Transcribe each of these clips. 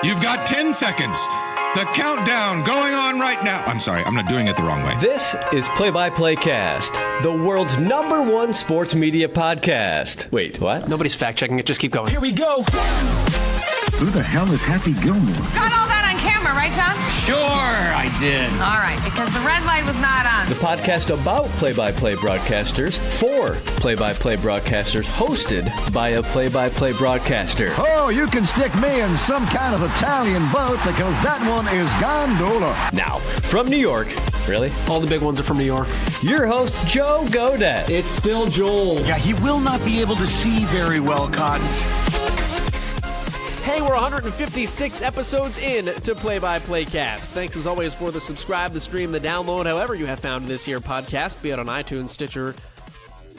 You've got 10 seconds. The countdown going on right now. I'm sorry, I'm not doing it the wrong way. This is Play-by-Playcast, the world's #1 sports media podcast. Wait, what? Nobody's fact-checking it. Just keep going. Here we go. Who the hell is Happy Gilmore? Got all that on camera, right, John? Sure, I did. All right, because the red light was not on. The podcast about play-by-play broadcasters for play-by-play broadcasters, hosted by a play-by-play broadcaster. Oh, you can stick me in some kind of Italian boat because that one is gondola. Now, from New York, really? All the big ones are from New York. Your host, Joe Godet. It's still Joel. Yeah, he will not be able to see very well, Cotton. Hey, we're 156 episodes in to Play-by-Playcast. Thanks as always for the subscribe, the stream, the download, however you have found this here podcast, be it on iTunes, Stitcher,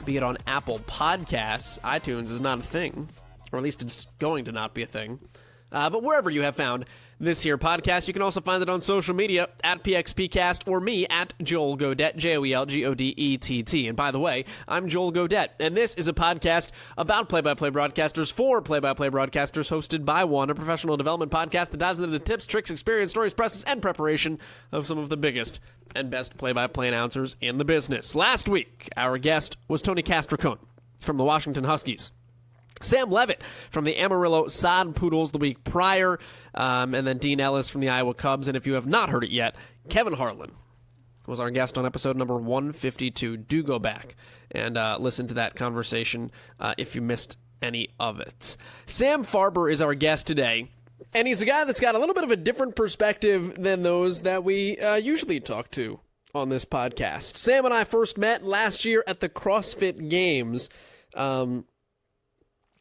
be it on Apple Podcasts. iTunes is not a thing, or at least it's going to not be a thing. But wherever you have found this here podcast, you can also find it on social media at PXPcast or me at Joel Godet, JoelGodett. And by the way, I'm Joel Godet, and this is a podcast about play-by-play broadcasters for play-by-play broadcasters, hosted by one, a professional development podcast that dives into the tips, tricks, experience, stories, process, and preparation of some of the biggest and best play-by-play announcers in the business. Last week, our guest was Tony Castricone from the Washington Huskies. Sam Levitt from the Amarillo Sod Poodles the week prior, and then Dean Ellis from the Iowa Cubs. And if you have not heard it yet, Kevin Harlan was our guest on episode number 152. Do go back and listen to that conversation if you missed any of it. Sam Farber is our guest today, and he's a guy that's got a little bit of a different perspective than those that we usually talk to on this podcast. Sam and I first met last year at the CrossFit Games.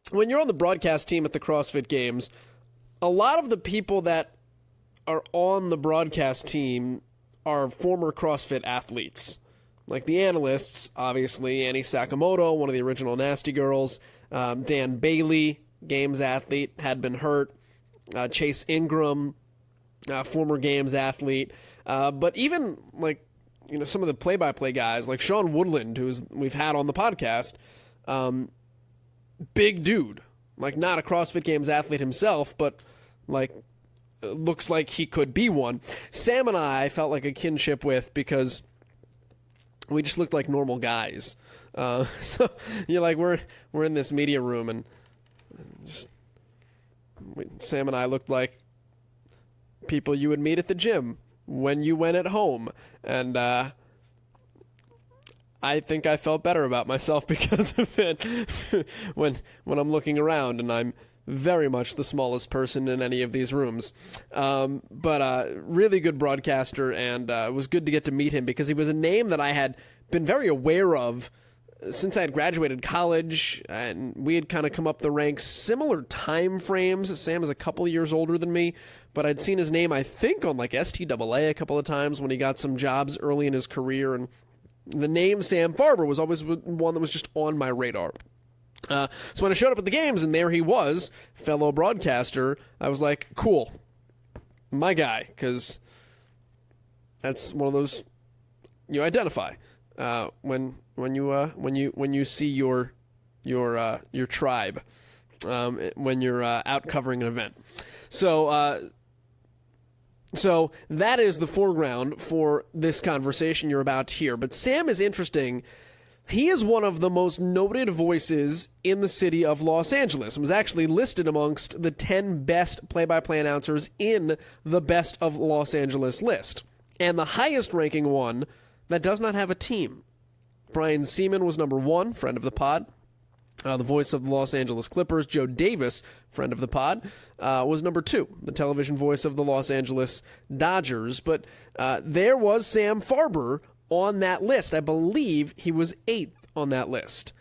When you're on the broadcast team at the CrossFit Games, a lot of the people that are on the broadcast team are former CrossFit athletes. Like the analysts, obviously, Annie Sakamoto, one of the original Nasty Girls, Dan Bailey, Games athlete, had been hurt, Chase Ingram, former Games athlete, but even like, you know, some of the play-by-play guys, like Sean Woodland, we've had on the podcast, big dude, like not a CrossFit Games athlete himself, but like looks like he could be one. Sam and I felt like a kinship with because we just looked like normal guys. So you're like we're in this media room and Sam and I looked like people you would meet at the gym when you went at home, and I think I felt better about myself because of it when I'm looking around, and I'm very much the smallest person in any of these rooms. But really good broadcaster, and it was good to get to meet him because he was a name that I had been very aware of since I had graduated college, and we had kind of come up the ranks, similar time frames. Sam is a couple of years older than me, but I'd seen his name, I think, on like STAA a couple of times when he got some jobs early in his career, and the name Sam Farber was always one that was just on my radar. So when I showed up at the games and there he was, fellow broadcaster, I was like, cool, my guy, because that's one of those you identify when you see your tribe when you're out covering an event. So that is the foreground for this conversation you're about to hear. But Sam is interesting. He is one of the most noted voices in the city of Los Angeles and was actually listed amongst the 10 best play-by-play announcers in the Best of Los Angeles list, and the highest ranking one that does not have a team. Brian Seaman was number 1, friend of the pod. The voice of the Los Angeles Clippers, Joe Davis, friend of the pod, was number 2, the television voice of the Los Angeles Dodgers. But there was Sam Farber on that list. I believe he was 8th on that list,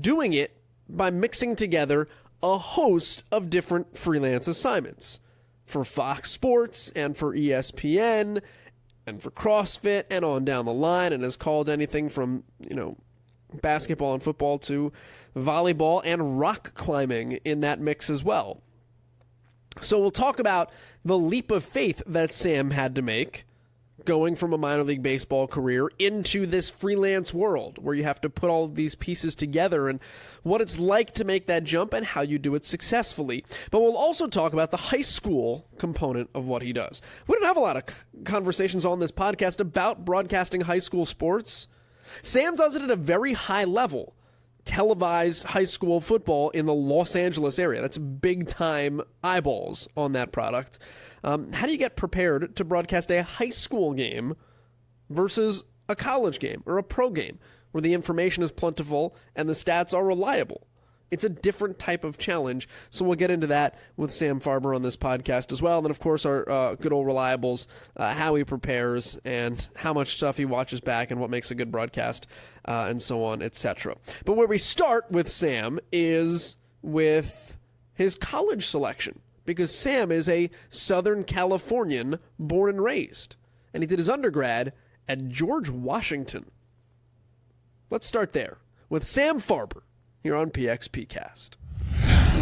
doing it by mixing together a host of different freelance assignments for Fox Sports and for ESPN and for CrossFit and on down the line, and has called anything from, basketball and football to volleyball and rock climbing in that mix as well. So we'll talk about the leap of faith that Sam had to make going from a minor league baseball career into this freelance world where you have to put all of these pieces together and what it's like to make that jump and how you do it successfully. But we'll also talk about the high school component of what he does. We don't have a lot of conversations on this podcast about broadcasting high school sports. Sam does it at a very high level. Televised high school football in the Los Angeles area. That's big-time eyeballs on that product. How do you get prepared to broadcast a high school game versus a college game or a pro game where the information is plentiful and the stats are reliable? It's a different type of challenge, so we'll get into that with Sam Farber on this podcast as well. And then, of course, our good old reliables, how he prepares and how much stuff he watches back and what makes a good broadcast, and so on, etc. But where we start with Sam is with his college selection, because Sam is a Southern Californian born and raised, and he did his undergrad at George Washington. Let's start there with Sam Farber here on PXPcast.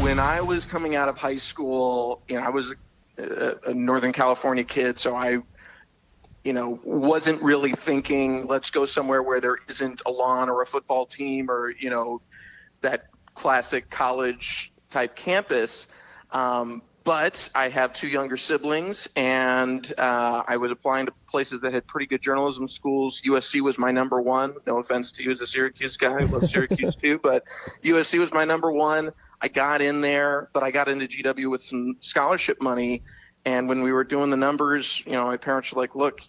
When I was coming out of high school, I was a Northern California kid, so I, wasn't really thinking, let's go somewhere where there isn't a lawn or a football team or, that classic college type campus. But I have two younger siblings, and I was applying to places that had pretty good journalism schools. USC was my number one. No offense to you as a Syracuse guy. I love Syracuse too, but USC was my number one. I got in there, but I got into GW with some scholarship money. And when we were doing the numbers, my parents were like, look,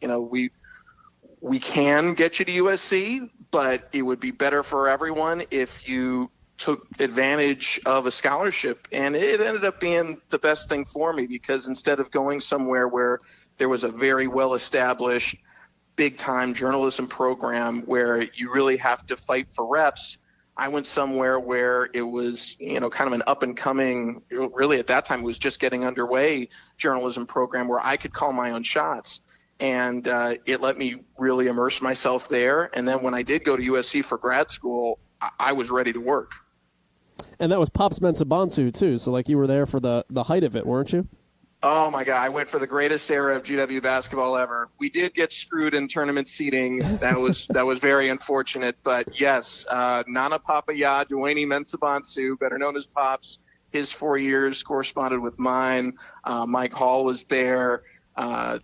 we can get you to USC, but it would be better for everyone if you took advantage of a scholarship. And it ended up being the best thing for me, because instead of going somewhere where there was a very well-established big-time journalism program where you really have to fight for reps, I went somewhere where it was, kind of an up-and-coming, really at that time it was just getting underway journalism program where I could call my own shots. And it let me really immerse myself there. And then when I did go to USC for grad school, I was ready to work. And that was Pops Mensah-Bonsu, too. So, you were there for the height of it, weren't you? Oh, my God. I went for the greatest era of GW basketball ever. We did get screwed in tournament seating. That was very unfortunate. But, yes, Nana Papaya, Dwayne Mensah-Bonsu, better known as Pops, his 4 years corresponded with mine. Mike Hall was there.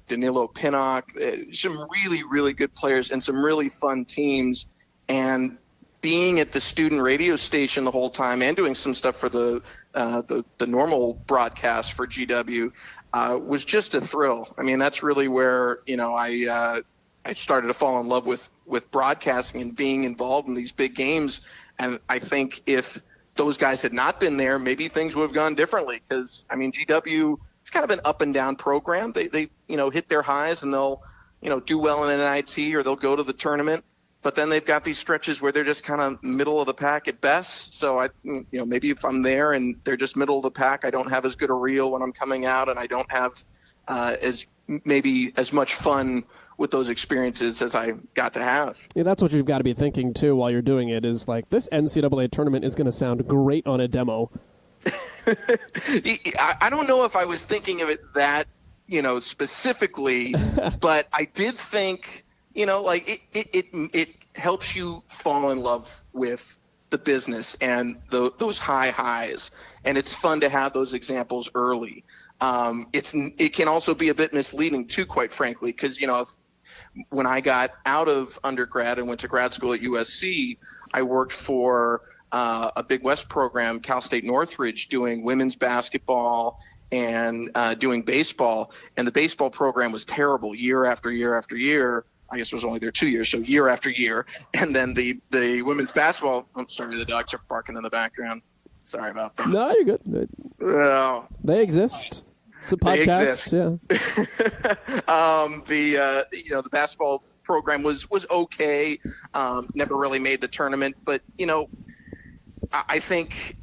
Danilo Pinnock. Some really, really good players and some really fun teams. And being at the student radio station the whole time and doing some stuff for the normal broadcast for GW was just a thrill. I mean, that's really where, I started to fall in love with broadcasting and being involved in these big games. And I think if those guys had not been there, maybe things would have gone differently, because, GW, it's kind of an up and down program. They hit their highs and they'll, do well in an NIT or they'll go to the tournament. But then they've got these stretches where they're just kind of middle of the pack at best. So maybe if I'm there and they're just middle of the pack, I don't have as good a reel when I'm coming out, and I don't have as much fun with those experiences as I got to have. Yeah, that's what you've got to be thinking too while you're doing it. Is this NCAA tournament is going to sound great on a demo. I don't know if I was thinking of it that specifically, but I did think. It helps you fall in love with the business and those high highs, and it's fun to have those examples early. It can also be a bit misleading too, quite frankly, because when I got out of undergrad and went to grad school at USC, I worked for a Big West program, Cal State Northridge, doing women's basketball and doing baseball, and the baseball program was terrible year after year after year. I guess it was only there 2 years, so year after year. And then the women's basketball – I'm sorry, the dogs are barking in the background. Sorry about that. No, you're good. They exist. It's a podcast. Yeah. The basketball program was okay. Never really made the tournament. But, I think,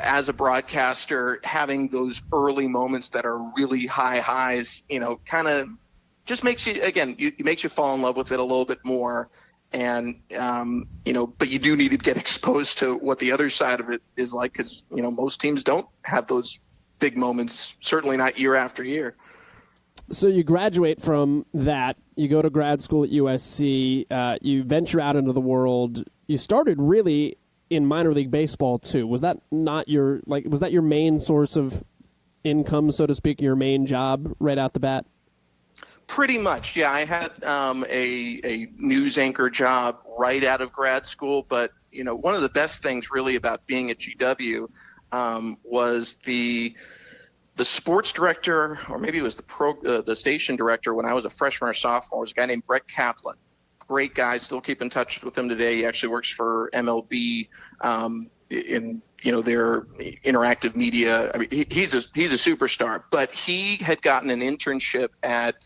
as a broadcaster, having those early moments that are really high highs, kind of – just makes you, again, it makes you fall in love with it a little bit more. And, but you do need to get exposed to what the other side of it is like, because, most teams don't have those big moments, certainly not year after year. So you graduate from that, you go to grad school at USC, you venture out into the world. You started really in minor league baseball too. Was that not was that your main source of income, so to speak, your main job right out the bat? Pretty much, yeah. I had a news anchor job right out of grad school, but one of the best things really about being at GW was the sports director, or maybe it was the station director when I was a freshman or sophomore, was a guy named Brett Kaplan. Great guy, still keep in touch with him today. He actually works for MLB in their interactive media. I mean, he's a superstar, but he had gotten an internship at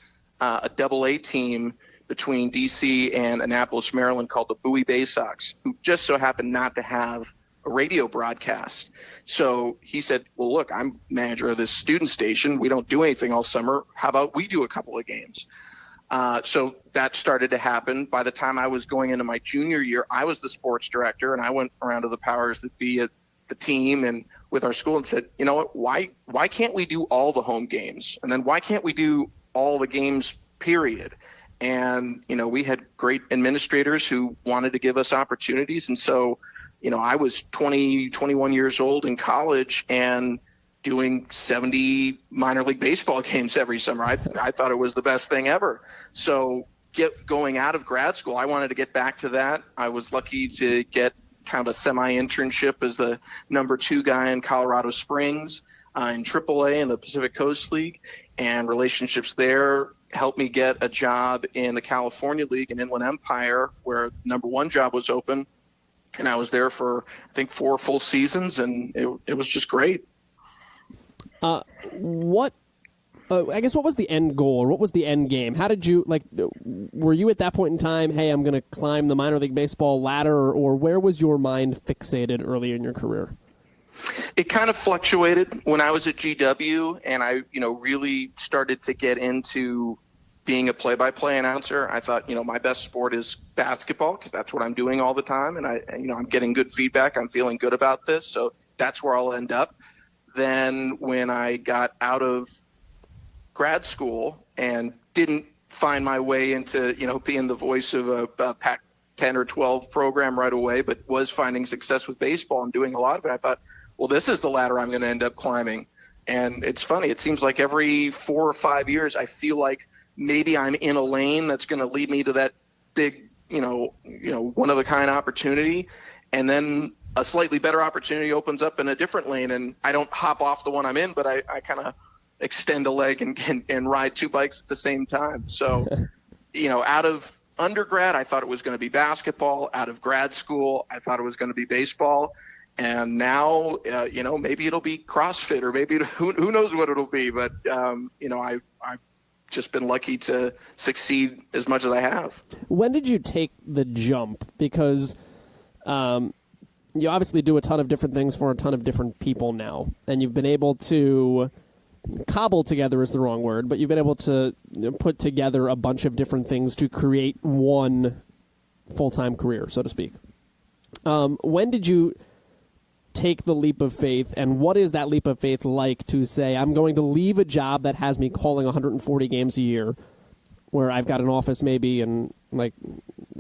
a AA team between DC and Annapolis, Maryland, called the Bowie Bay Sox, who just so happened not to have a radio broadcast. So he said, well, look, I'm manager of this student station. We don't do anything all summer. How about we do a couple of games? So that started to happen. By the time I was going into my junior year, I was the sports director, and I went around to the powers that be at the team and with our school and said, you know what, why can't we do all the home games? And then why can't we do all the games, period? And, we had great administrators who wanted to give us opportunities. And so, I was 21 years old in college and doing 70 minor league baseball games every summer. I thought it was the best thing ever. So going out of grad school, I wanted to get back to that. I was lucky to get kind of a semi-internship as the number 2 guy in Colorado Springs in AAA in the Pacific Coast League, and relationships there helped me get a job in the California League in Inland Empire, where the number 1 job was open. And I was there for, I think, 4 full seasons, and it was just great. I guess what was the end goal, or what was the end game? How did you, were you at that point in time, hey, I'm going to climb the minor league baseball ladder, or where was your mind fixated early in your career? It kind of fluctuated when I was at GW, and I, really started to get into being a play-by-play announcer. I thought, my best sport is basketball because that's what I'm doing all the time. And I'm getting good feedback. I'm feeling good about this. So that's where I'll end up. Then when I got out of grad school and didn't find my way into, being the voice of a Pac-10 or 12 program right away, but was finding success with baseball and doing a lot of it, I thought, well, this is the ladder I'm going to end up climbing. And it's funny. It seems like every 4 or 5 years, I feel like maybe I'm in a lane that's going to lead me to that big, one-of-a-kind opportunity. And then a slightly better opportunity opens up in a different lane, and I don't hop off the one I'm in, but I kind of extend a leg and ride 2 bikes at the same time. So, out of undergrad, I thought it was going to be basketball. Out of grad school, I thought it was going to be baseball. And now, maybe it'll be CrossFit, or maybe who knows what it'll be. But, I've just been lucky to succeed as much as I have. When did you take the jump? Because you obviously do a ton of different things for a ton of different people now, and you've been able to cobble together is the wrong word, but you've been able to put together a bunch of different things to create one full-time career, so to speak. When did you take the leap of faith, and what is that leap of faith like to say, I'm going to leave a job that has me calling 140 games a year, where I've got an office maybe and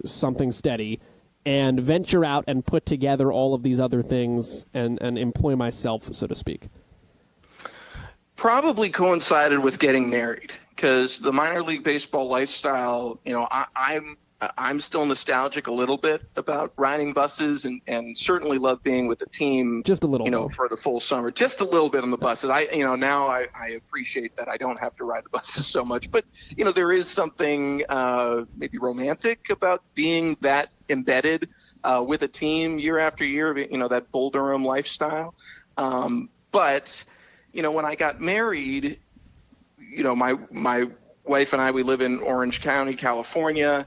something steady, and venture out and put together all of these other things and employ myself, so to speak? Probably coincided with getting married, because the minor league baseball lifestyle, I'm still nostalgic a little bit about riding buses, and certainly love being with the team. Just a little, for the full summer. Just a little bit on the buses. Now I appreciate that I don't have to ride the buses so much. But there is something maybe romantic about being that embedded with a team year after year. That Bull Durham lifestyle. But when I got married, my wife and I, we live in Orange County, California.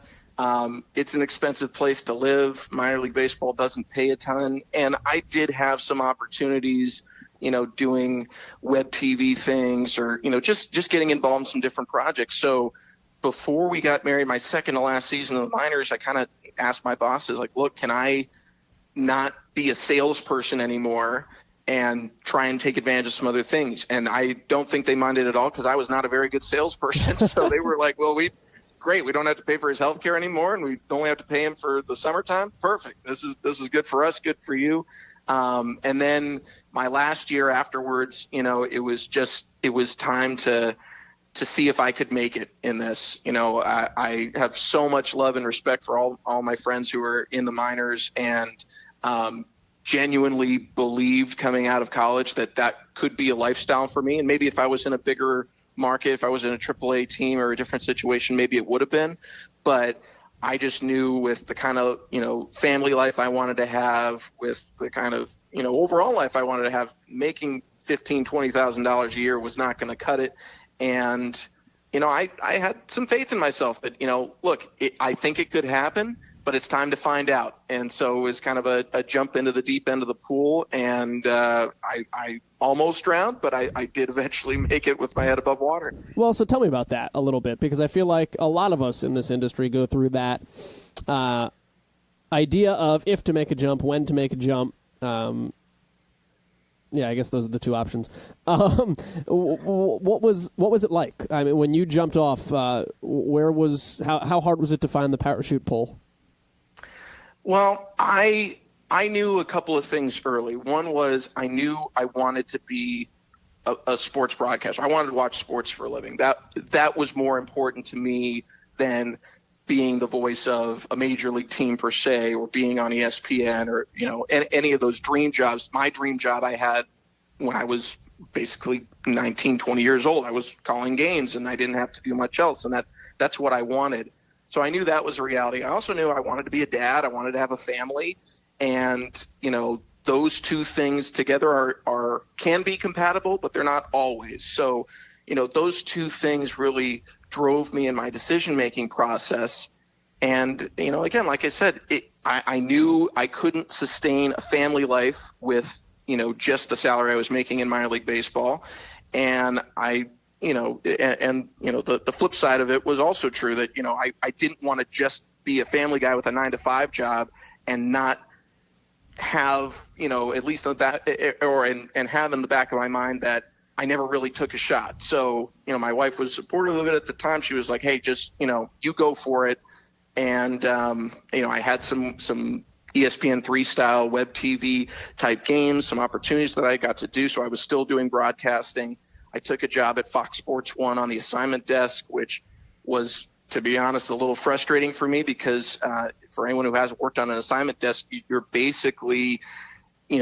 It's an expensive place to live. Minor league baseball doesn't pay a ton. And I did have some opportunities, doing web TV things, or, just getting involved in some different projects. So before we got married, my second to last season of the minors, I kind of asked my bosses, look, can I not be a salesperson anymore and try and take advantage of some other things. And I don't think they minded at all because I was not a very good salesperson. So they were like, well, great. We don't have to pay for his health care anymore, and we only have to pay him for the summertime. Perfect. This is good for us, good for you. And then my last year afterwards, it was time to see if I could make it in this. I have so much love and respect for all my friends who are in the minors, and genuinely believed coming out of college that could be a lifestyle for me. And maybe if I was in a bigger market, if I was in a AAA team or a different situation, maybe it would have been. But I just knew with the kind of, family life I wanted to have, with the kind of, overall life I wanted to have, making $15,000, $20,000 a year was not going to cut it. And, I had some faith in myself that, look, I think it could happen, but it's time to find out. And so it was kind of a jump into the deep end of the pool. And I almost drowned, but I did eventually make it with my head above water. Well, so tell me about that a little bit, because I feel like a lot of us in this industry go through that idea of if to make a jump, when to make a jump. Yeah, I guess those are the two options. What was it like? I mean, when you jumped off, how hard was it to find the parachute pole? Well, I knew a couple of things early. One was I knew I wanted to be a sports broadcaster. I wanted to watch sports for a living. That was more important to me than being the voice of a major league team per se, or being on ESPN, or any of those dream jobs. My dream job I had when I was basically 19, 20 years old. I was calling games and I didn't have to do much else, and that's what I wanted. So I knew that was a reality. I also knew I wanted to be a dad. I wanted to have a family, and those two things together can be compatible, but they're not always. So those two things really drove me in my decision-making process. And, again, like I said, I knew I couldn't sustain a family life with, just the salary I was making in minor league baseball. And the flip side of it was also true that, I didn't want to just be a family guy with a 9-to-5 job and not have, at least that, and have in the back of my mind that I never really took a shot. So, my wife was supportive of it at the time. She was like, hey, just, you go for it. And, I had some ESPN 3 style web TV type games, some opportunities that I got to do. So I was still doing broadcasting. I took a job at Fox Sports 1 on the assignment desk, which was, to be honest, a little frustrating for me because for anyone who hasn't worked on an assignment desk, you're basically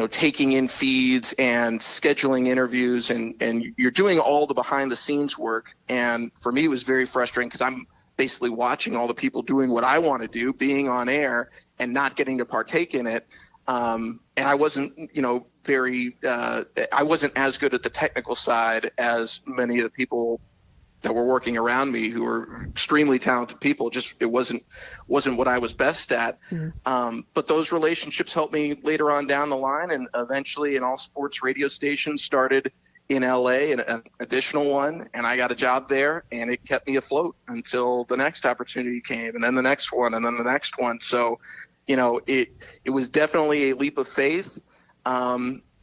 taking in feeds and scheduling interviews, and you're doing all the behind the scenes work. And for me, it was very frustrating because I'm basically watching all the people doing what I want to do, being on air, and not getting to partake in it. And I wasn't, I wasn't as good at the technical side as many of the people that were working around me, who were extremely talented people. Just it wasn't what I was best at. Mm-hmm. But those relationships helped me later on down the line, and eventually an all sports radio station started in LA, and an additional one, and I got a job there, and it kept me afloat until the next opportunity came, and then the next one, and then the next one. So, it was definitely a leap of faith.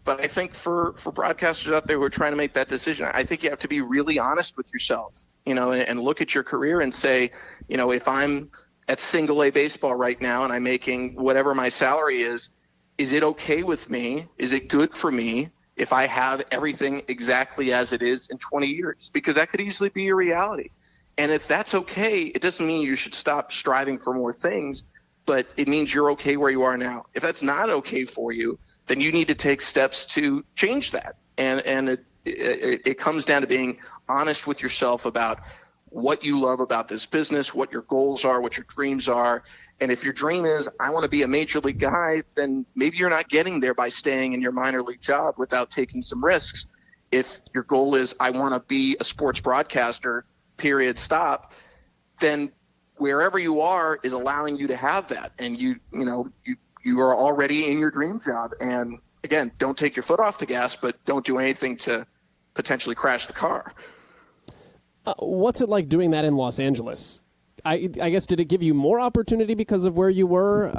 But I think for broadcasters out there who are trying to make that decision, I think you have to be really honest with yourself, and look at your career and say, if I'm at single A baseball right now and I'm making whatever my salary is it okay with me? Is it good for me if I have everything exactly as it is in 20 years? Because that could easily be your reality. And if that's okay, it doesn't mean you should stop striving for more things, but it means you're okay where you are now. If that's not okay for you, then you need to take steps to change that. And it comes down to being honest with yourself about what you love about this business, what your goals are, what your dreams are. And if your dream is, I want to be a major league guy, then maybe you're not getting there by staying in your minor league job without taking some risks. If your goal is, I want to be a sports broadcaster, period, stop, then wherever you are is allowing you to have that. And you are already in your dream job. And again, don't take your foot off the gas, but don't do anything to potentially crash the car. What's it like doing that in Los Angeles? I guess, did it give you more opportunity because of where you were?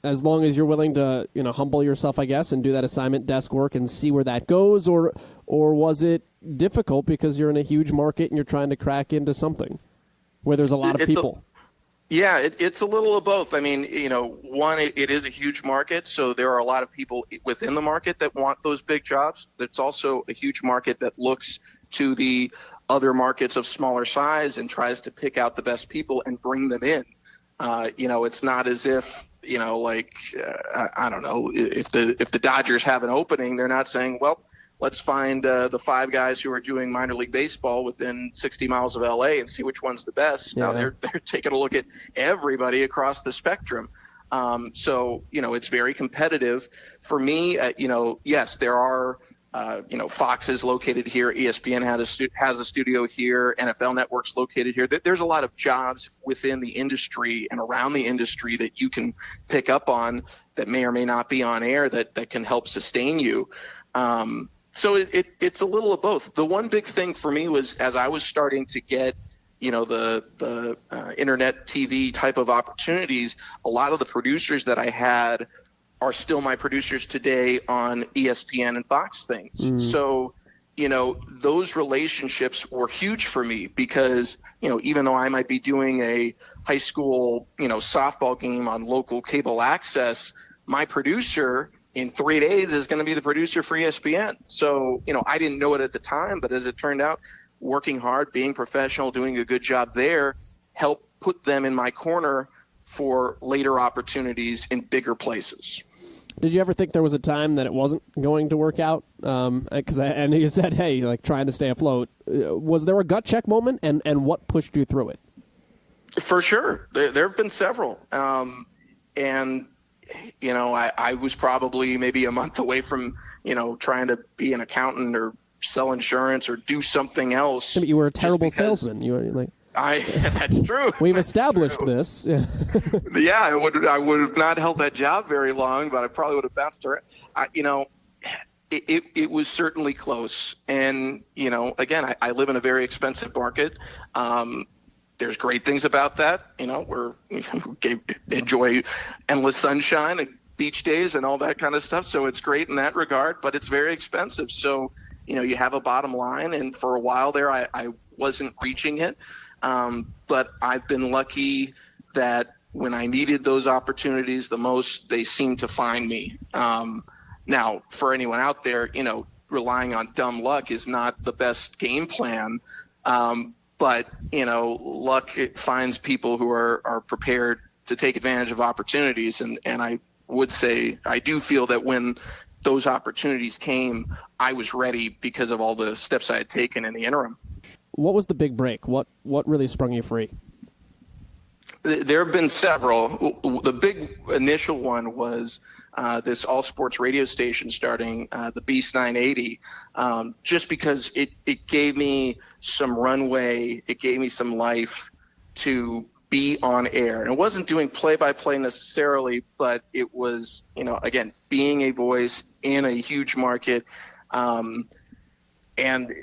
as long as you're willing to, humble yourself, I guess, and do that assignment desk work and see where that goes, or was it difficult because you're in a huge market and you're trying to crack into something where there's a lot of people? It's a little of both. I mean, one, it is a huge market, so there are a lot of people within the market that want those big jobs. It's also a huge market that looks to the other markets of smaller size and tries to pick out the best people and bring them in. It's not as if, I don't know, if the Dodgers have an opening, they're not saying, well, let's find the 5 guys who are doing minor league baseball within 60 miles of LA and see which one's the best. Yeah. Now they're taking a look at everybody across the spectrum. So it's very competitive. For me, yes, there are, Fox is located here. ESPN has a studio here. NFL Network's located here. There's a lot of jobs within the industry and around the industry that you can pick up on that may or may not be on air that can help sustain you. So it's a little of both. The one big thing for me was as I was starting to get, the internet TV type of opportunities, a lot of the producers that I had are still my producers today on ESPN and Fox things. So, those relationships were huge for me because, even though I might be doing a high school, softball game on local cable access, my producer in 3 days is going to be the producer for ESPN. So, I didn't know it at the time, but as it turned out, working hard, being professional, doing a good job there helped put them in my corner for later opportunities in bigger places. Did you ever think there was a time that it wasn't going to work out? Because and you said, hey, trying to stay afloat. Was there a gut check moment, and what pushed you through it? For sure. There have been several. And I was probably maybe a month away from, trying to be an accountant or sell insurance or do something else. But you were a terrible salesman. You were that's true. We've established this. Yeah, I would have not held that job very long, but I probably would have bounced around. It was certainly close. And, again, I live in a very expensive market. There's great things about that. We enjoy endless sunshine and beach days and all that kind of stuff. So it's great in that regard, but it's very expensive. So, you have a bottom line. And for a while there, I wasn't reaching it. But I've been lucky that when I needed those opportunities the most, they seemed to find me. Now, for anyone out there, relying on dumb luck is not the best game plan. But, luck finds people who are prepared to take advantage of opportunities. And I would say I do feel that when those opportunities came, I was ready because of all the steps I had taken in the interim. What was the big break? What really sprung you free? There have been several. The big initial one was this all-sports radio station starting, the Beast 980, just because it gave me some runway, it gave me some life to be on air. And it wasn't doing play-by-play necessarily, but it was, again, being a voice in a huge market. And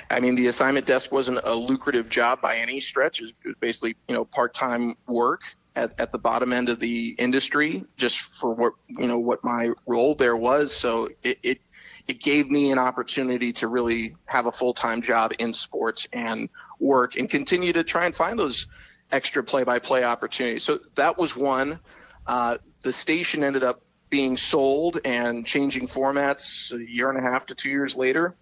I mean, the assignment desk wasn't a lucrative job by any stretch. It was basically, part-time work at the bottom end of the industry, just for what my role there was. So it gave me an opportunity to really have a full-time job in sports and work and continue to try and find those extra play-by-play opportunities. So that was one. The station ended up being sold and changing formats a year and a half to 2 years later.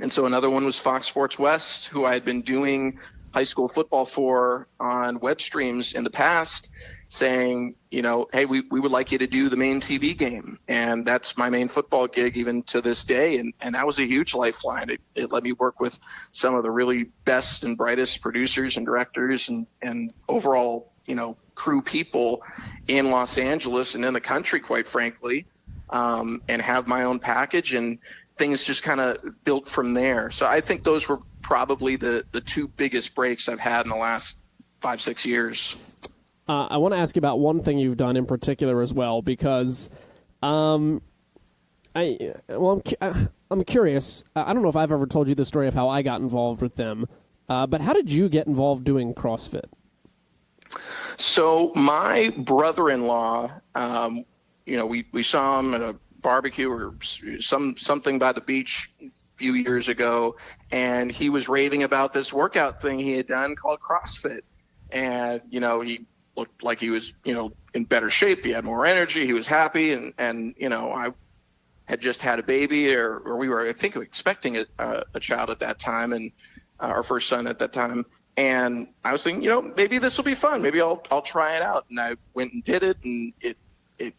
And so another one was Fox Sports West, who I had been doing high school football for on web streams in the past, saying, hey, we would like you to do the main TV game. And that's my main football gig even to this day. And that was a huge lifeline. It let me work with some of the really best and brightest producers and directors and overall, crew people in Los Angeles and in the country, quite frankly, and have my own package. And things just kind of built from there. So I think those were probably the two biggest breaks I've had in the last 5-6 years. I want to ask you about one thing you've done in particular as well, because I'm curious. I don't know if I've ever told you the story of how I got involved with them, but how did you get involved doing CrossFit? So my brother-in-law, we saw him at a barbecue or something by the beach a few years ago, and he was raving about this workout thing he had done called CrossFit. And, he looked like he was, in better shape. He had more energy. He was happy. And I had just had a baby or we were, I think, expecting a child at that time, and our first son at that time. And I was thinking, maybe this will be fun. Maybe I'll try it out. And I went and did it, and it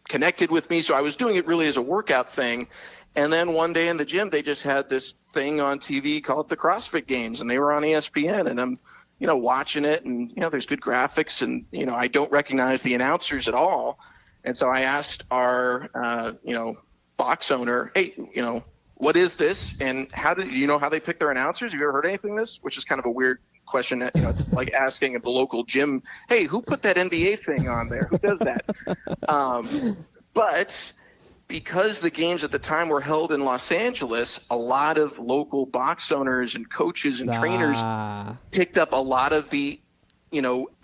connected with me. So I was doing it really as a workout thing. And then one day in the gym, they just had this thing on TV called the CrossFit Games, and they were on ESPN. And I'm, watching it, and, there's good graphics, and, I don't recognize the announcers at all. And so I asked our, box owner, hey, what is this? And how do you know how they pick their announcers? Have you ever heard anything like this? Which is kind of a weird question. That, it's like asking at the local gym, hey, who put that NBA thing on there? Who does that? But because the games at the time were held in Los Angeles, a lot of local box owners and coaches and trainers picked up a lot of the,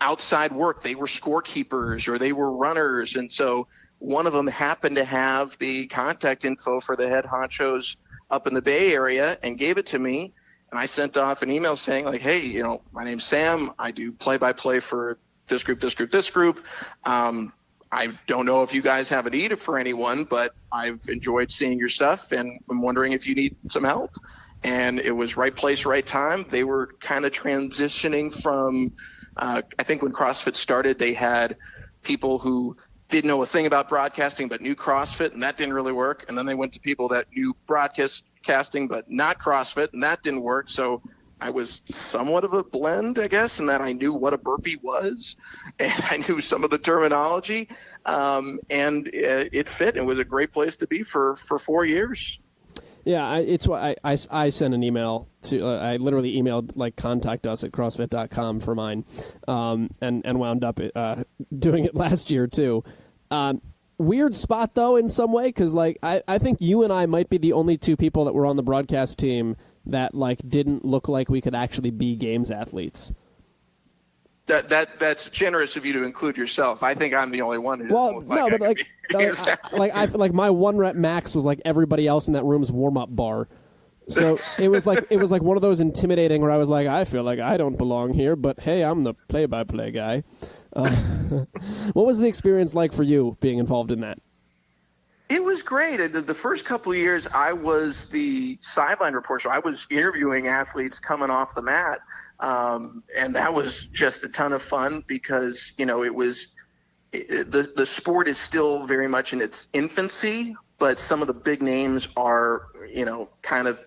outside work. They were scorekeepers or they were runners. And so one of them happened to have the contact info for the head honchos up in the Bay Area and gave it to me. And I sent off an email saying, like, hey, my name's Sam. I do play-by-play for this group. I don't know if you guys have a need for anyone, but I've enjoyed seeing your stuff, and I'm wondering if you need some help. And it was right place, right time. They were kind of transitioning from, I think when CrossFit started, they had people who didn't know a thing about broadcasting but knew CrossFit, and that didn't really work. And then they went to people that knew broadcasting but not CrossFit, and that didn't work. So I was somewhat of a blend, I guess, in that I knew what a burpee was, and I knew some of the terminology, and it fit. It was a great place to be for 4 years. Yeah, it's why I sent an email to I literally emailed contact us at CrossFit.com for mine, and wound up doing it last year too. Weird spot though in some way, because I think you and I might be the only two people that were on the broadcast team that didn't look like we could actually be games athletes. That's generous of you to include yourself. I think I'm the only one who doesn't look I feel like my 1 rep max was like everybody else in that room's warm up bar. So it was like one of those intimidating where I was like, I feel like I don't belong here, but hey, I'm the play-by-play guy. What was the experience like for you being involved in that? It was great. The first couple of years, I was the sideline reporter. So I was interviewing athletes coming off the mat, and that was just a ton of fun because it was the sport is still very much in its infancy, but some of the big names are kind of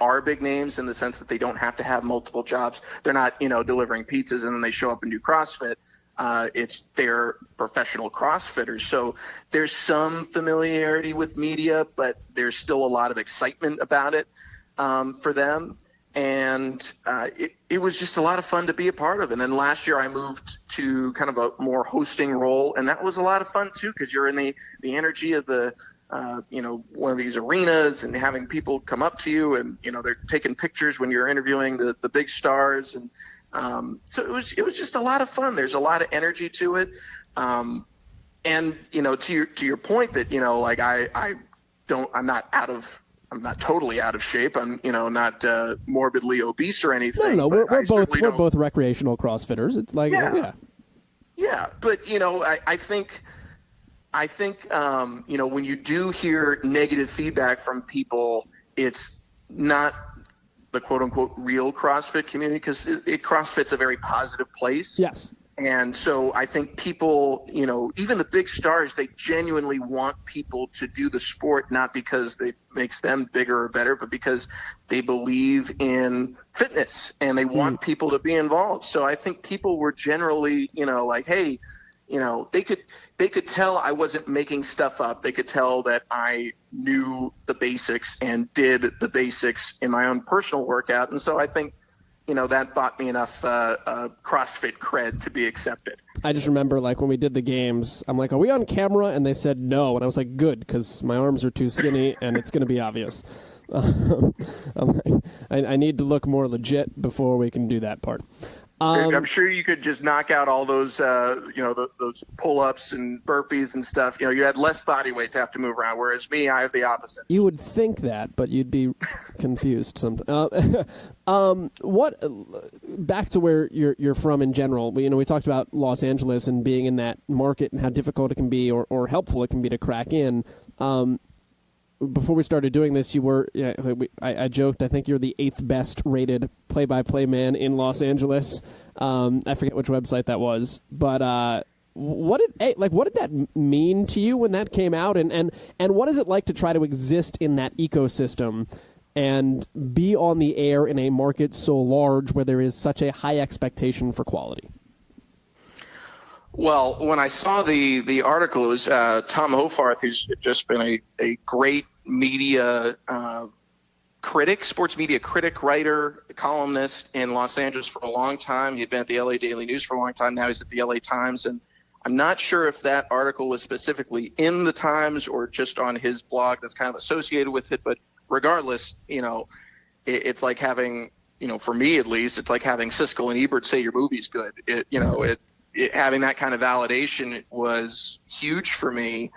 are big names in the sense that they don't have to have multiple jobs. They're not delivering pizzas and then they show up and do CrossFit. They're professional CrossFitters. So there's some familiarity with media, but there's still a lot of excitement about it for them. And it was just a lot of fun to be a part of. And then last year I moved to kind of a more hosting role, and that was a lot of fun too, because you're in the energy of the one of these arenas and having people come up to you and they're taking pictures when you're interviewing the big stars. And so it was just a lot of fun. There's a lot of energy to it. And, to your point that, I'm not totally out of shape. I'm, not morbidly obese or anything. No, we're both recreational CrossFitters. It's like, yeah. But, I think, when you do hear negative feedback from people, it's not the quote unquote real CrossFit community, because CrossFit's a very positive place. Yes. And so I think people, even the big stars, they genuinely want people to do the sport, not because it makes them bigger or better, but because they believe in fitness and they want people to be involved. So I think people were generally, hey, they could tell I wasn't making stuff up. They could tell that I knew the basics and did the basics in my own personal workout. And so I think, that bought me enough CrossFit cred to be accepted. I just remember, when we did the games, I'm like, are we on camera? And they said no. And I was like, good, because my arms are too skinny and it's going to be obvious. I'm like, I need to look more legit before we can do that part. I'm sure you could just knock out all those, those pull-ups and burpees and stuff. You had less body weight to have to move around, whereas me, I have the opposite. You would think that, but you'd be confused sometimes. Back to where you're from in general. We talked about Los Angeles and being in that market and how difficult it can be or helpful it can be to crack in. Before we started doing this, you were, I joked, I think you're the 8th best rated play-by-play man in Los Angeles. I forget which website that was, but what did that mean to you when that came out? And what is it like to try to exist in that ecosystem and be on the air in a market so large where there is such a high expectation for quality? Well, when I saw the article, it was Tom Hofarth, who's just been a great media critic, sports media critic, writer, columnist in Los Angeles for a long time. He'd been at the LA Daily News for a long time. Now he's at the LA Times. And I'm not sure if that article was specifically in the Times or just on his blog that's kind of associated with it. But regardless, it's like having, for me at least, it's like having Siskel and Ebert say your movie's good. Having that kind of validation was huge for me,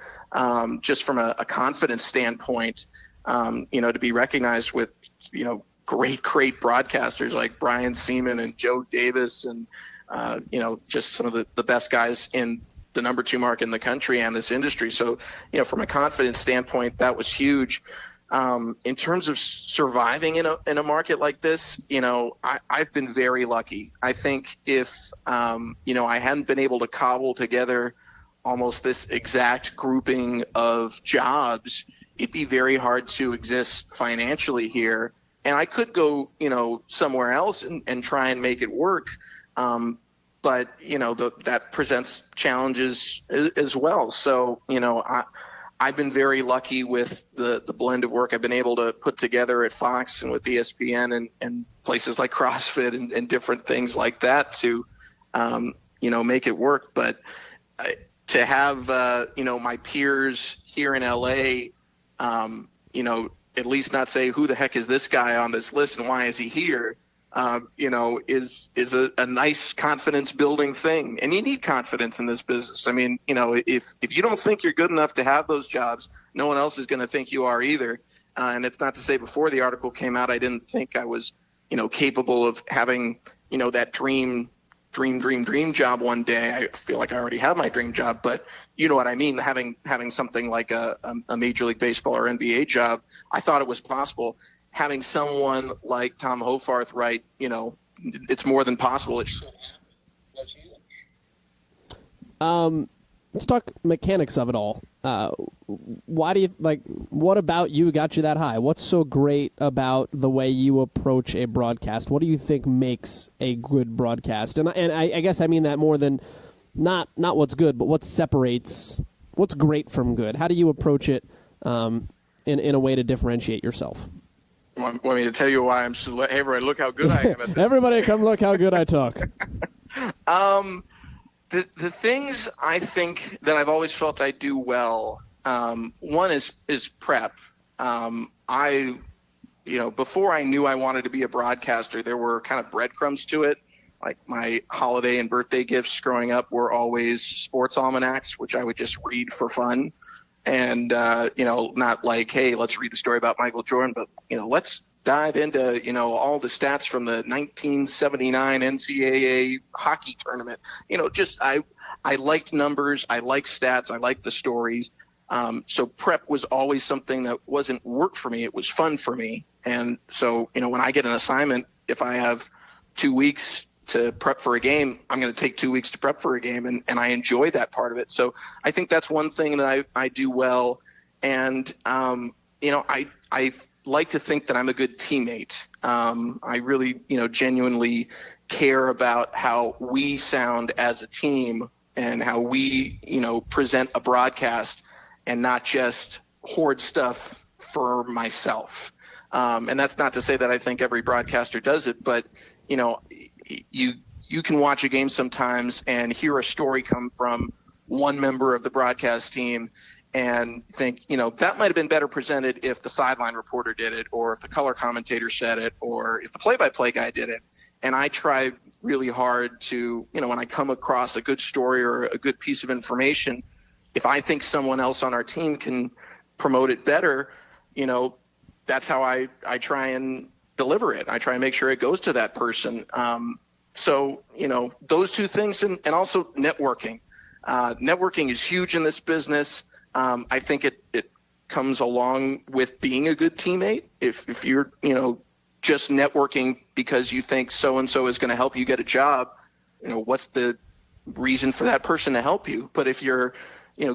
just from a confidence standpoint, to be recognized with, great broadcasters like Brian Seaman and Joe Davis and, just some of the best guys in the number 2 market in the country and this industry. So, from a confidence standpoint, that was huge. In terms of surviving in a market like this, I've been very lucky. I think if, I hadn't been able to cobble together almost this exact grouping of jobs, it'd be very hard to exist financially here. And I could go, somewhere else and try and make it work. But, that presents challenges as well. So, I've been very lucky with the blend of work I've been able to put together at Fox and with ESPN and places like CrossFit and different things like that to, make it work. But to have, my peers here in LA, at least not say, who the heck is this guy on this list and why is he here? Is a nice confidence building thing. And you need confidence in this business. I mean, if you don't think you're good enough to have those jobs, no one else is going to think you are either. And it's not to say before the article came out, I didn't think I was, capable of having, that dream job one day. I feel like I already have my dream job, but you know what I mean? Having something like a Major League Baseball or NBA job, I thought it was possible. Having someone like Tom Hofarth write, it's more than possible. It should happen. Let's talk mechanics of it all. Why do you what about you got you that high? What's so great about the way you approach a broadcast? What do you think makes a good broadcast? And I guess I mean that more than not what's good, but what separates what's great from good. How do you approach it in a way to differentiate yourself? Want me to tell you why I'm so? Hey, everybody, look how good I am at this. Everybody, come look how good I talk. The things I think that I've always felt I do well. One is prep. Before I knew I wanted to be a broadcaster, there were kind of breadcrumbs to it. Like my holiday and birthday gifts growing up were always sports almanacs, which I would just read for fun. And, not like, hey, let's read the story about Michael Jordan, but, let's dive into, all the stats from the 1979 NCAA hockey tournament. I liked numbers. I liked stats. I liked the stories. So prep was always something that wasn't work for me. It was fun for me. And so, when I get an assignment, if I have 2 weeks to prep for a game, I'm going to take 2 weeks to prep for a game, and I enjoy that part of it. So I think that's one thing that I do well. And, I like to think that I'm a good teammate. I really, genuinely care about how we sound as a team and how we, present a broadcast and not just hoard stuff for myself. And that's not to say that I think every broadcaster does it, but, you can watch a game sometimes and hear a story come from one member of the broadcast team and think, that might have been better presented if the sideline reporter did it, or if the color commentator said it, or if the play-by-play guy did it. And I try really hard to, when I come across a good story or a good piece of information, if I think someone else on our team can promote it better, that's how I try and deliver it. I try and make sure it goes to that person. So, those two things, and also networking. Networking is huge in this business. I think it comes along with being a good teammate. If you're, just networking because you think so-and-so is going to help you get a job, what's the reason for that person to help you? But if you're,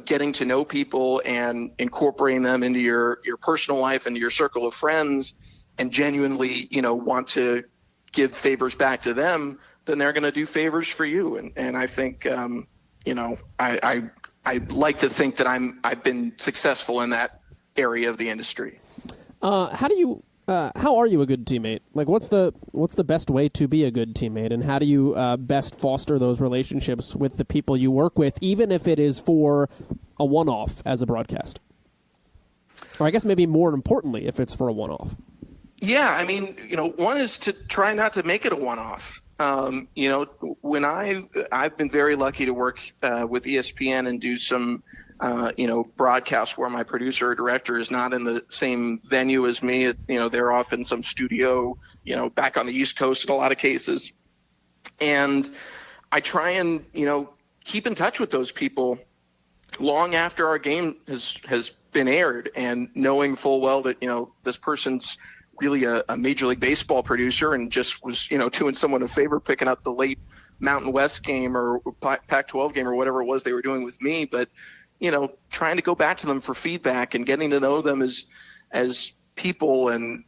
getting to know people and incorporating them into your personal life, into your circle of friends, and genuinely, want to give favors back to them, then they're going to do favors for you. And I think, I like to think that I've been successful in that area of the industry. How are you a good teammate? Like, what's the best way to be a good teammate, and how do you best foster those relationships with the people you work with, even if it is for a one-off as a broadcast? Or I guess maybe more importantly, if it's for a one-off. Yeah, I mean, one is to try not to make it a one-off. When I've been very lucky to work with ESPN and do some, broadcasts where my producer or director is not in the same venue as me. They're off in some studio, back on the East Coast in a lot of cases. And I try and, keep in touch with those people long after our game has been aired, and knowing full well that, this person's really a Major League Baseball producer and just was, doing someone a favor picking up the late Mountain West game or Pac-12 game or whatever it was they were doing with me. But, trying to go back to them for feedback and getting to know them as people and,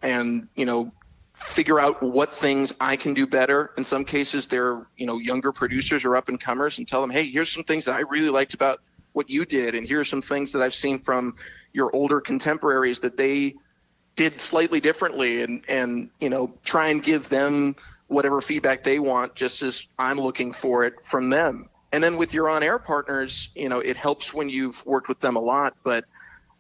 figure out what things I can do better. In some cases, they're, younger producers or up and comers, and tell them, hey, here's some things that I really liked about what you did. And here's some things that I've seen from your older contemporaries that they did slightly differently, and try and give them whatever feedback they want, just as I'm looking for it from them. And then with your on-air partners, it helps when you've worked with them a lot. But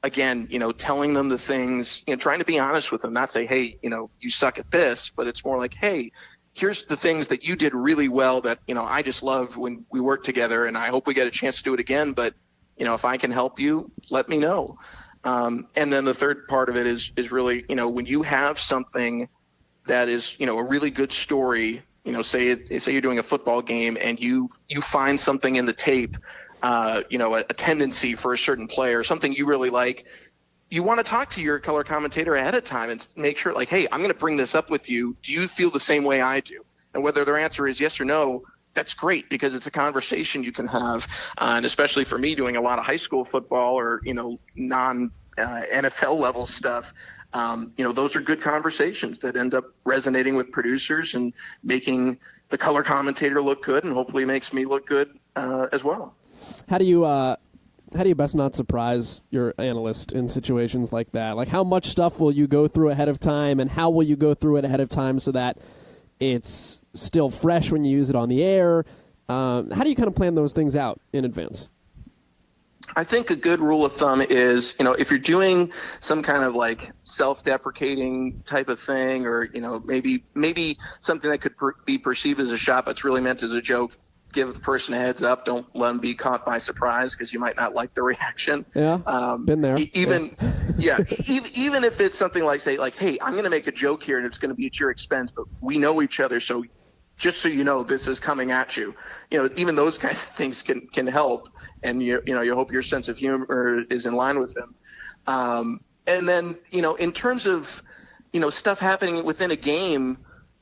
again, telling them the things, trying to be honest with them, not say, hey, you suck at this, but it's more like, hey, here's the things that you did really well that, I just loved when we worked together, and I hope we get a chance to do it again. But, if I can help you, let me know. And then the third part of it is really, when you have something that is, a really good story, say you're doing a football game and you find something in the tape, a tendency for a certain player, something you really like, you want to talk to your color commentator ahead of time and make sure, like, hey, I'm going to bring this up with you. Do you feel the same way I do? And whether their answer is yes or no, that's great, because it's a conversation you can have. And especially for me, doing a lot of high school football or, non NFL level stuff, those are good conversations that end up resonating with producers and making the color commentator look good, and hopefully makes me look good as well. How do you best not surprise your analyst in situations like that? Like, how much stuff will you go through ahead of time, and how will you go through it ahead of time so that it's still fresh when you use it on the air? How do you kind of plan those things out in advance? I think a good rule of thumb is, if you're doing some kind of like self-deprecating type of thing, or, maybe something that could be perceived as a shot, but it's really meant as a joke, give the person a heads up. Don't let them be caught by surprise, because you might not like the reaction. Yeah, been there. Even if it's something like, say, like, hey, I'm going to make a joke here and it's going to be at your expense, but we know each other, so just so you know, this is coming at you. Even those kinds of things can help, and you hope your sense of humor is in line with them. And then, in terms of, stuff happening within a game,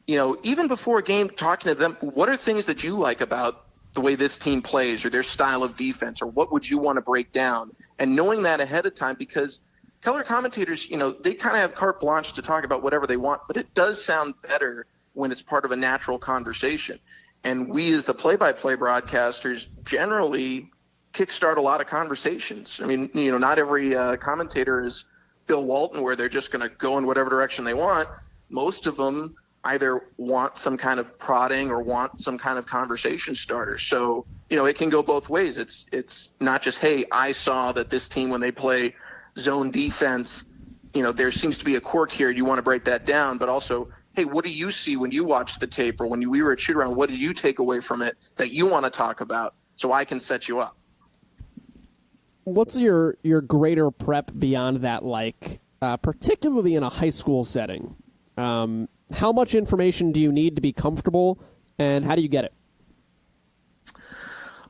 even before a game, talking to them, what are things that you like about the way this team plays, or their style of defense, or what would you want to break down? And knowing that ahead of time, because color commentators, they kind of have carte blanche to talk about whatever they want, but it does sound better when it's part of a natural conversation. And we, as the play-by-play broadcasters, generally kickstart a lot of conversations. I mean, not every commentator is Bill Walton, where they're just going to go in whatever direction they want. Most of them either want some kind of prodding or want some kind of conversation starter. So, it can go both ways. It's not just, hey, I saw that this team, when they play zone defense, there seems to be a quirk here. You want to break that down, but also, hey, what do you see when you watch the tape, or when we were at shoot around, what did you take away from it that you want to talk about, so I can set you up? What's your greater prep beyond that like, particularly in a high school setting? How much information do you need to be comfortable, and how do you get it?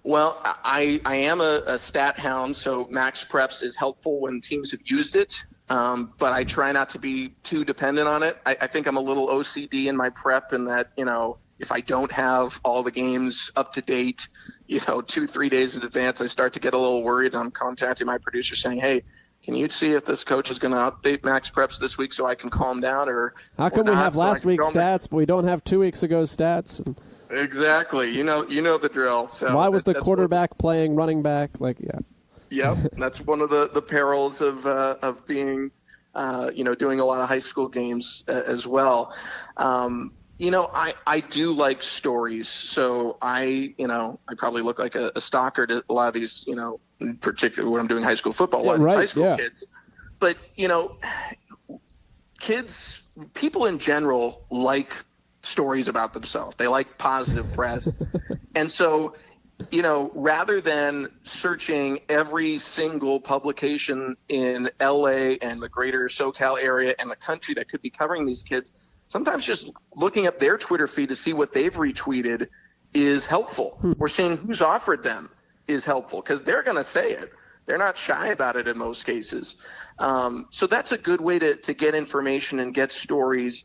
Well, I am a stat hound, so Max Preps is helpful when teams have used it, but I try not to be too dependent on it. I think I'm a little OCD in my prep, in that, if I don't have all the games up to date, 2-3 days in advance, I start to get a little worried. I'm contacting my producer saying, hey, can you see if this coach is going to update Max Preps this week so I can calm down? Or how come we have last week's stats, but we don't have 2 weeks ago stats? Exactly. You know the drill. So why was the quarterback playing running back? Yep, that's one of the perils of being, doing a lot of high school games as well. I do like stories, so I probably look like a stalker to a lot of these, in particular when I'm doing high school football, high school kids. But, people in general like stories about themselves. They like positive press. And so, rather than searching every single publication in LA and the greater SoCal area and the country that could be covering these kids, sometimes just looking up their Twitter feed to see what they've retweeted is helpful. Or seeing who's offered them is helpful, because they're going to say it. They're not shy about it in most cases. So that's a good way to get information and get stories.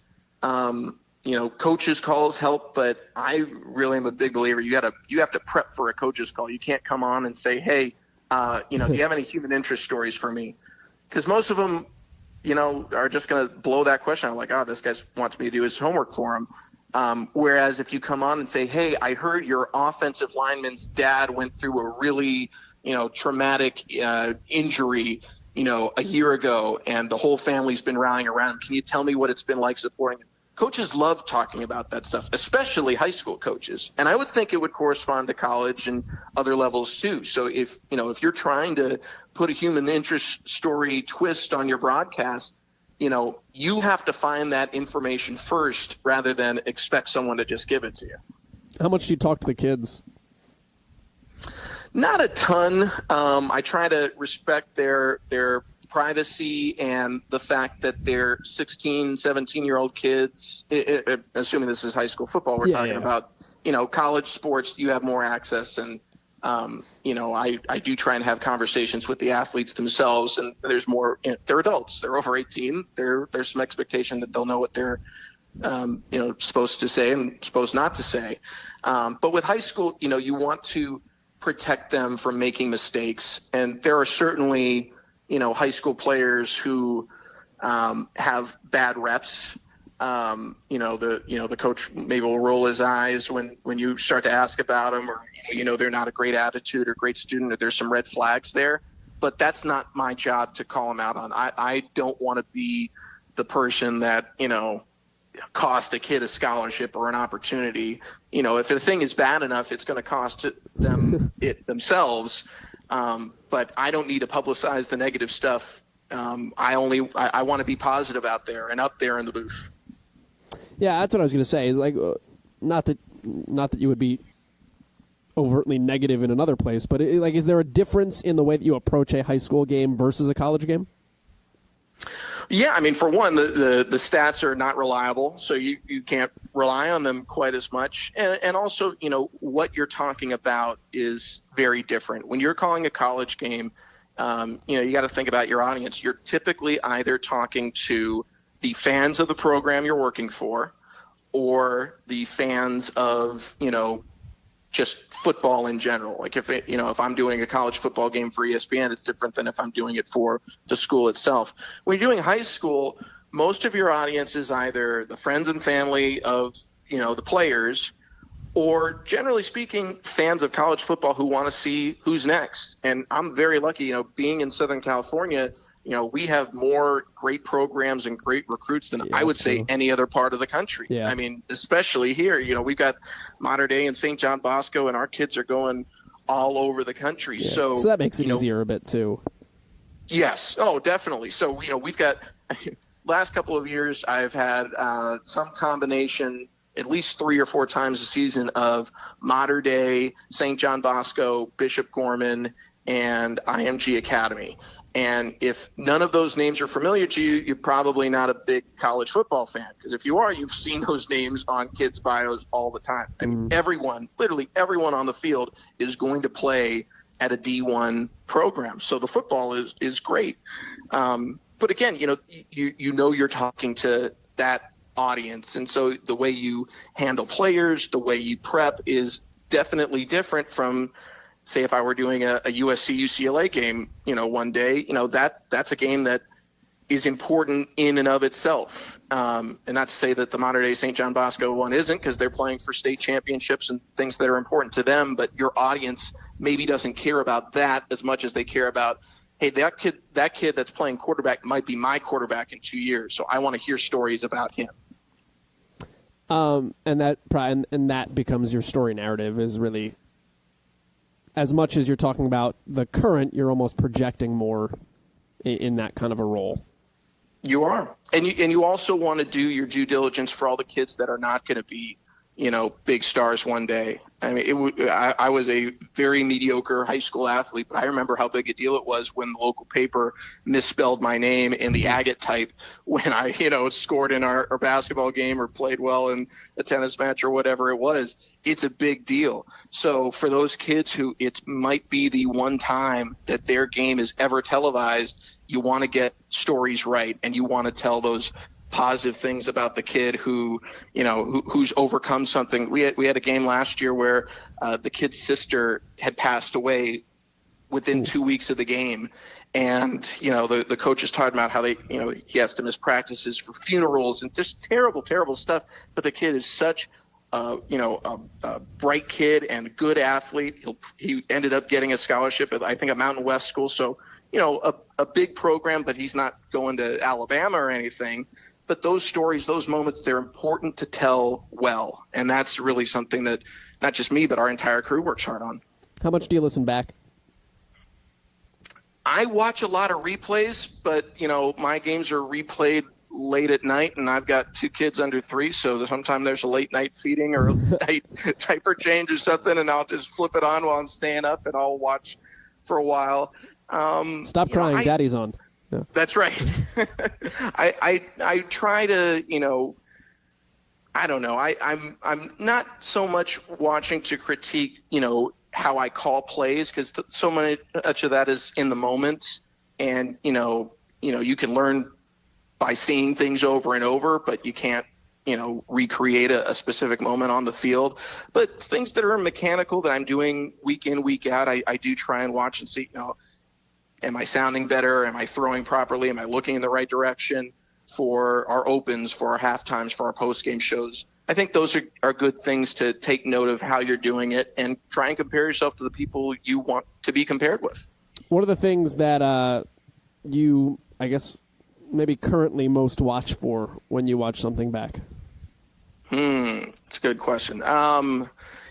Coaches' calls help, but I really am a big believer. You have to prep for a coach's call. You can't come on and say, hey, do you have any human interest stories for me? Because most of them, are just going to blow that question out, like, oh, this guy wants me to do his homework for him. Whereas if you come on and say, hey, I heard your offensive lineman's dad went through a really, traumatic injury, a year ago, and the whole family's been rallying around him. Can you tell me what it's been like supporting him? Coaches love talking about that stuff, especially high school coaches. And I would think it would correspond to college and other levels too. So if you're trying to put a human interest story twist on your broadcast, you have to find that information first rather than expect someone to just give it to you. How much do you talk to the kids? Not a ton. I try to respect their privacy and the fact that they're 16, 17-year-old kids, assuming this is high school football we're talking about. College sports, you have more access, and I do try and have conversations with the athletes themselves, and there's more. They're adults. They're over 18. There's some expectation that they'll know what they're supposed to say and supposed not to say. But with high school, you want to protect them from making mistakes, and there are certainly high school players who have bad reps. The coach maybe will roll his eyes when you start to ask about them, or they're not a great attitude or great student, or there's some red flags there. But that's not my job to call them out on. I don't want to be the person that cost a kid a scholarship or an opportunity. If the thing is bad enough, it's going to cost them it themselves. But I don't need to publicize the negative stuff. I want to be positive out there and up there in the booth. Yeah, that's what I was going to say. Is like, not that you would be overtly negative in another place, but is there a difference in the way that you approach a high school game versus a college game? Yeah, I mean, for one, the stats are not reliable, so you can't rely on them quite as much. And also, what you're talking about is very different. When you're calling a college game, you got to think about your audience. You're typically either talking to the fans of the program you're working for, or the fans of, just football in general. Like if I'm doing a college football game for ESPN, it's different than if I'm doing it for the school itself. When you're doing high school, most of your audience is either the friends and family of, the players, or generally speaking, fans of college football who want to see who's next. And I'm very lucky, being in Southern California, we have more great programs and great recruits than I would say any other part of the country. Yeah. I mean, especially here, we've got Mater Dei and St. John Bosco, and our kids are going all over the country. Yeah. So that makes it easier a bit too. Yes. Oh, definitely. So, we've got last couple of years, I've had some combination, at least 3 or 4 times a season, of Mater Dei, St. John Bosco, Bishop Gorman, and IMG Academy. And if none of those names are familiar to you, you're probably not a big college football fan. Because if you are, you've seen those names on kids' bios all the time. I mean, everyone, literally everyone on the field is going to play at a D1 program. So the football is great. But again, you know you're talking to that audience. And so the way you handle players, the way you prep is definitely different from, say, if I were doing a USC UCLA game, one day, that's a game that is important in and of itself. And not to say that the Mater Dei St. John Bosco one isn't, because they're playing for state championships and things that are important to them, but your audience maybe doesn't care about that as much as they care about, hey, that kid that's playing quarterback might be my quarterback in 2 years, so I want to hear stories about him. And that becomes your story narrative, is really, as much as you're talking about the current, you're almost projecting more in that kind of a role. You are. And you also want to do your due diligence for all the kids that are not going to be, big stars one day. I mean, I was a very mediocre high school athlete, but I remember how big a deal it was when the local paper misspelled my name in the agate type when I, scored in our basketball game or played well in a tennis match or whatever it was. It's a big deal. So for those kids who it might be the one time that their game is ever televised, you want to get stories right, and you want to tell those positive things about the kid who's overcome something. We had a game last year where the kid's sister had passed away within 2 weeks of the game. And, the coach is talking about how he has to miss practices for funerals and just terrible, terrible stuff. But the kid is such a bright kid and good athlete. He ended up getting a scholarship at, I think, a Mountain West school. So, a big program, but he's not going to Alabama or anything. But those stories, those moments, they're important to tell well. And that's really something that not just me, but our entire crew works hard on. How much do you listen back? I watch a lot of replays, but, my games are replayed late at night, and I've got 2 kids under 3, so sometimes there's a late night feeding or a night diaper change or something, and I'll just flip it on while I'm staying up, and I'll watch for a while. Stop crying, Daddy's on. Yeah. That's right. I try to, I don't know. I'm not so much watching to critique, how I call plays, because so much of that is in the moment, and you can learn by seeing things over and over, but you can't recreate a specific moment on the field. But things that are mechanical that I'm doing week in, week out, I do try and watch and see, am I sounding better? Am I throwing properly? Am I looking in the right direction for our opens, for our halftimes, for our post-game shows? I think those are good things to take note of how you're doing it and try and compare yourself to the people you want to be compared with. What are the things that you, I guess, maybe currently most watch for when you watch something back? It's a good question. A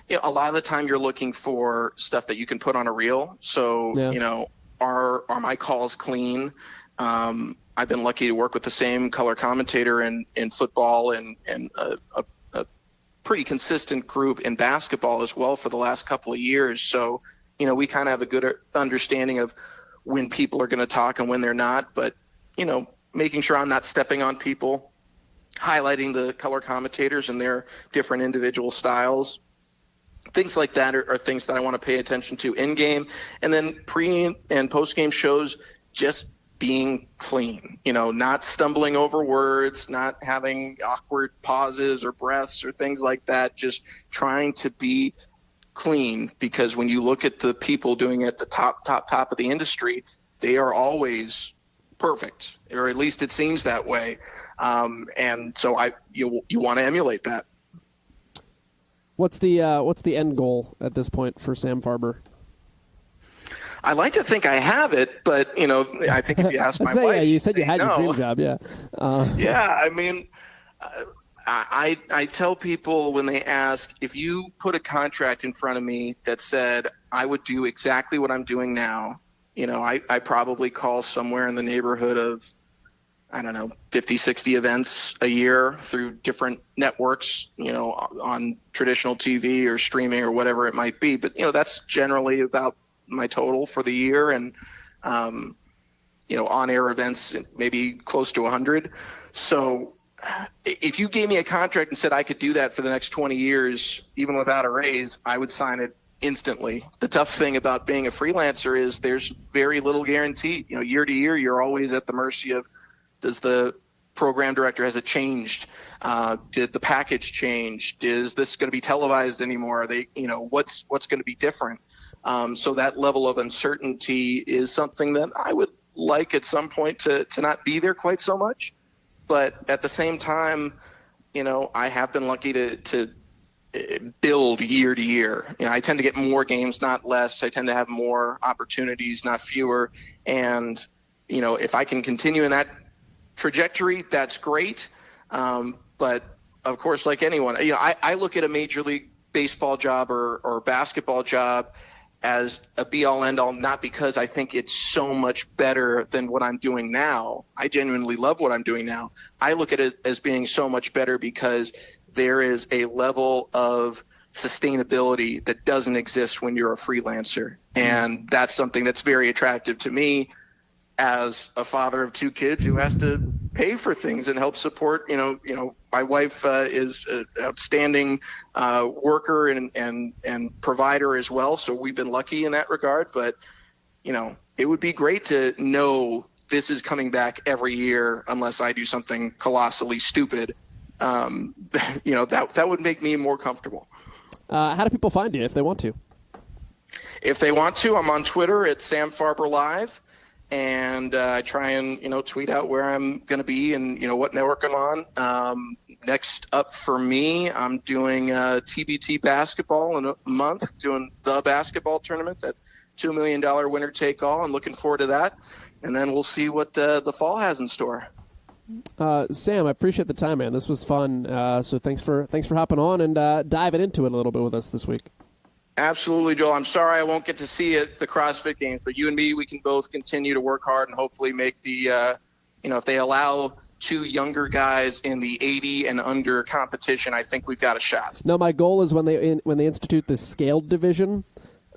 lot of the time you're looking for stuff that you can put on a reel. So, yeah. Are my calls clean? I've been lucky to work with the same color commentator in football and a pretty consistent group in basketball as well for the last couple of years. So, we kind of have a good understanding of when people are going to talk and when they're not. But, making sure I'm not stepping on people, highlighting the color commentators and their different individual styles. Things like that are things that I want to pay attention to in game. And then pre and post game shows, just being clean, not stumbling over words, not having awkward pauses or breaths or things like that, just trying to be clean, because when you look at the people doing it at the top of the industry, they are always perfect, or at least it seems that way. And so you want to emulate that. What's the end goal at this point for Sam Farber? I like to think I have it, but I think if you ask my wife, you said you had your dream job, yeah. Yeah, I mean, I tell people when they ask, if you put a contract in front of me that said I would do exactly what I'm doing now, I probably call somewhere in the neighborhood of I don't know, 50, 60 events a year through different networks, on traditional TV or streaming or whatever it might be. But, that's generally about my total for the year. And, on-air events, maybe close to 100. So if you gave me a contract and said I could do that for the next 20 years, even without a raise, I would sign it instantly. The tough thing about being a freelancer is there's very little guarantee. Year to year, you're always at the mercy of, does the program director, has it changed? Did the package change? Is this going to be televised anymore? Are they, what's going to be different? So that level of uncertainty is something that I would like at some point to not be there quite so much. But at the same time, I have been lucky to build year to year. I tend to get more games, not less. I tend to have more opportunities, not fewer. And, if I can continue in that trajectory, that's great. But of course, like anyone, I look at a Major League Baseball job or basketball job as a be-all, end-all, not because I think it's so much better than what I'm doing now. I genuinely love what I'm doing now. I look at it as being so much better because there is a level of sustainability that doesn't exist when you're a freelancer. And that's something that's very attractive to me as a father of 2 kids who has to pay for things and help support, my wife is an outstanding worker and provider as well. So we've been lucky in that regard, but it would be great to know this is coming back every year unless I do something colossally stupid. That would make me more comfortable. How do people find you if they want to? If they want to, I'm on Twitter at Sam Farber Live. And I try and, tweet out where I'm going to be and, what network I'm on. Next up for me, I'm doing TBT basketball in a month, doing the basketball tournament, that $2 million winner take all. I'm looking forward to that. And then we'll see what the fall has in store. Sam, I appreciate the time, man. This was fun. So thanks for hopping on and diving into it a little bit with us this week. Absolutely, Joel. I'm sorry I won't get to see it at the CrossFit Games, but you and me, we can both continue to work hard and hopefully make the, if they allow 2 younger guys in the 80 and under competition, I think we've got a shot. No, my goal is when they institute the scaled division,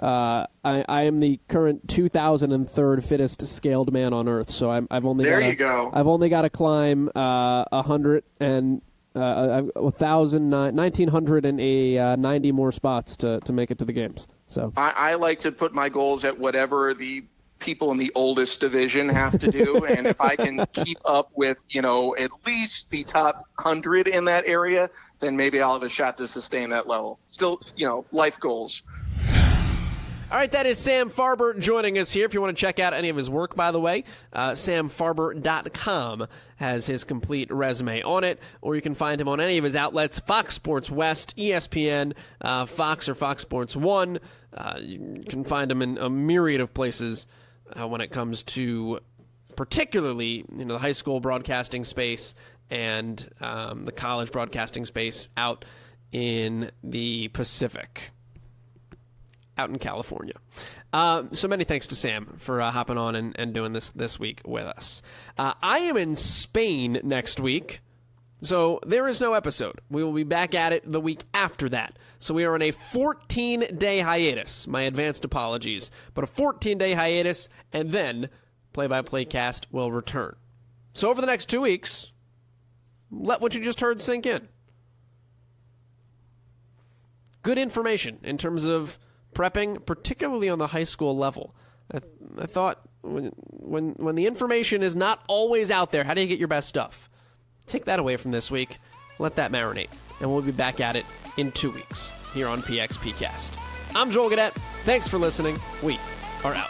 I am the current 2003rd fittest scaled man on Earth, so I've only got to climb 100 and 1,990 more spots to make it to the games. So I like to put my goals at whatever the people in the oldest division have to do, and if I can keep up with at least the top 100 in that area, then maybe I'll have a shot to sustain that level. Still, life goals. All right, that is Sam Farber joining us here. If you want to check out any of his work, by the way, samfarber.com has his complete resume on it, or you can find him on any of his outlets, Fox Sports West, ESPN, Fox or Fox Sports 1. You can find him in a myriad of places when it comes to particularly the high school broadcasting space and the college broadcasting space out in the Pacific. Out in California. So many thanks to Sam for hopping on and doing this week with us. I am in Spain next week, so there is no episode. We will be back at it the week after that. So we are on a 14-day hiatus. My advanced apologies. But a 14-day hiatus, and then Play-by-Playcast will return. So over the next 2 weeks, let what you just heard sink in. Good information in terms of prepping, particularly on the high school level. I thought when the information is not always out there, how do you get your best stuff? Take that away from this week. Let that marinate. And we'll be back at it in 2 weeks here on PXPcast. I'm Joel Gadet. Thanks for listening. We are out.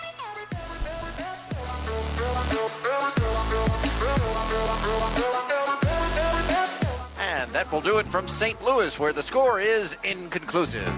And that will do it from St. Louis, where the score is inconclusive.